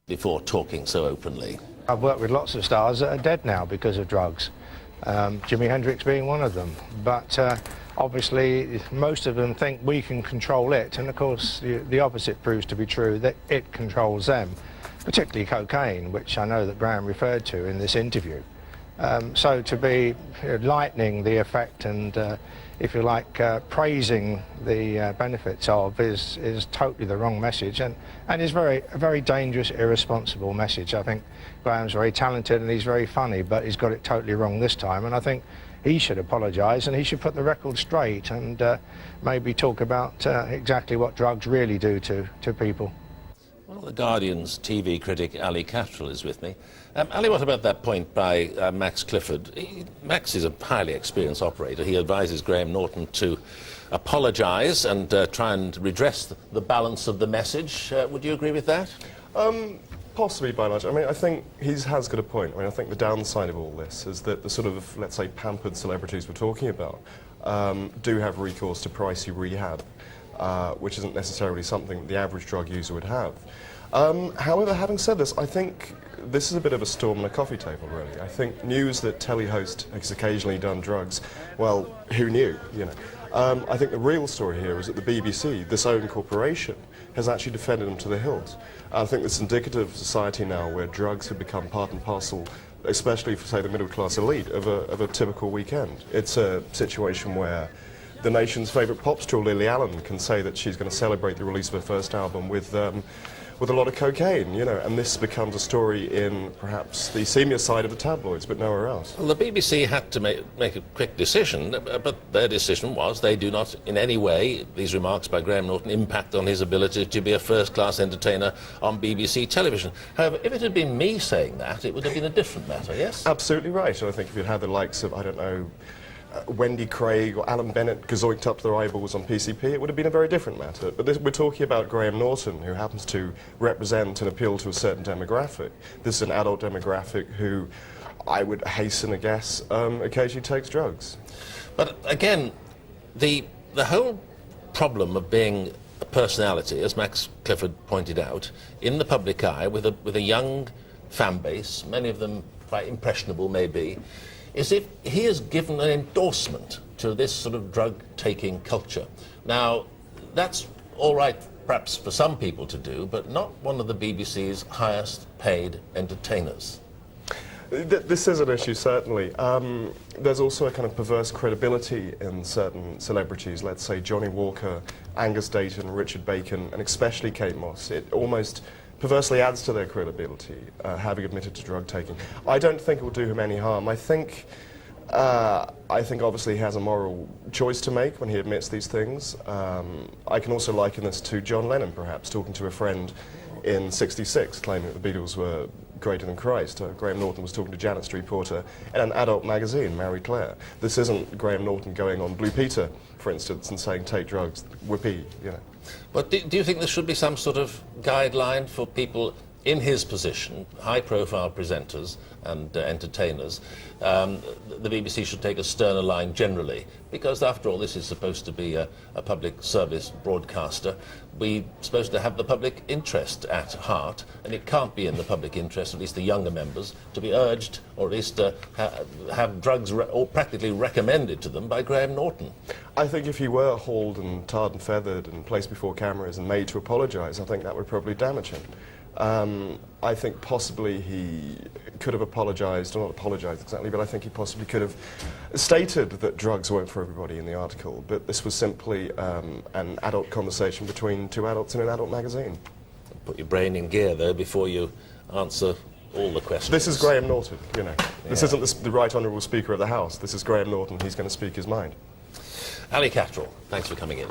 before talking so openly? I've worked with lots of stars that are dead now because of drugs, Jimi Hendrix being one of them. But obviously, most of them think we can control it, and of course, the opposite proves to be true, that it controls them, particularly cocaine, which I know that Graham referred to in this interview. So to be lightening the effect and, if you like, praising the benefits of is totally the wrong message, and is a very dangerous, irresponsible message. I think Graham's very talented and he's very funny, but he's got it totally wrong this time, and I think he should apologise and he should put the record straight and maybe talk about exactly what drugs really do to people. Well, the Guardian's TV critic Ali Catterall is with me. Ali, what about that point by Max Clifford? Max is a highly experienced operator. He advises Graham Norton to apologise and try and redress the balance of the message. Would you agree with that? Possibly, by and large. I mean, I think he has got a point. I mean, I think the downside of all this is that the sort of, let's say, pampered celebrities we're talking about do have recourse to pricey rehab, which isn't necessarily something the average drug user would have. However, having said this, I think this is a bit of a storm on a coffee table, really. I think news that telly host has occasionally done drugs, well, who knew, you know? I think the real story here is that the BBC, this own corporation, has actually defended them to the hilt. I think this is indicative of society now where drugs have become part and parcel, especially for, say, the middle-class elite, of a typical weekend. It's a situation where the nation's favourite pop star, Lily Allen, can say that she's going to celebrate the release of her first album with a lot of cocaine, you know, and this becomes a story in perhaps the seamier side of the tabloids, but nowhere else. Well, the BBC had to make a quick decision, but their decision was they do not in any way, these remarks by Graham Norton, impact on his ability to be a first-class entertainer on BBC television. However, if it had been me saying that, it would have been a different matter, yes? Absolutely right, and I think if you'd had the likes of, I don't know, Wendy Craig or Alan Bennett gazoinked up to their eyeballs on PCP, it would have been a very different matter. But we're talking about Graham Norton, who happens to represent and appeal to a certain demographic. This is an adult demographic who, I would hasten to guess, occasionally takes drugs. But again, the whole problem of being a personality, as Max Clifford pointed out, in the public eye, with a young fan base, many of them quite impressionable maybe, is if he has given an endorsement to this sort of drug-taking culture. Now, that's all right perhaps for some people to do, but not one of the BBC's highest-paid entertainers. This is an issue, certainly. There's also a kind of perverse credibility in certain celebrities, let's say Johnny Walker, Angus Dayton, Richard Bacon, and especially Kate Moss. It almost perversely adds to their credibility, having admitted to drug taking. I don't think it will do him any harm. I think obviously he has a moral choice to make when he admits these things. I can also liken this to John Lennon, perhaps, talking to a friend in '66, claiming that the Beatles were greater than Christ. Graham Norton was talking to Janet Street Porter in an adult magazine, Marie Claire. This isn't Graham Norton going on Blue Peter, for instance, and saying, take drugs, whippy, you know. But do you think there should be some sort of guideline for people in his position, high-profile presenters and entertainers? The BBC should take a sterner line generally, because after all this is supposed to be a public service broadcaster. We're supposed to have the public interest at heart, and it can't be in the public interest, at least the younger members, to be urged, or at least have drugs or practically recommended to them by Graham Norton. I think if he were hauled and tarred and feathered and placed before cameras and made to apologise, I think that would probably damage him. I think possibly he could have apologised, or not apologised exactly, but I think he possibly could have stated that drugs weren't for everybody in the article, but this was simply an adult conversation between two adults in an adult magazine. Put your brain in gear, though, before you answer all the questions. This is Graham Norton, you know. Yeah. This isn't the Right Honourable Speaker of the House. This is Graham Norton. He's going to speak his mind. Ali Catterall, thanks for coming in.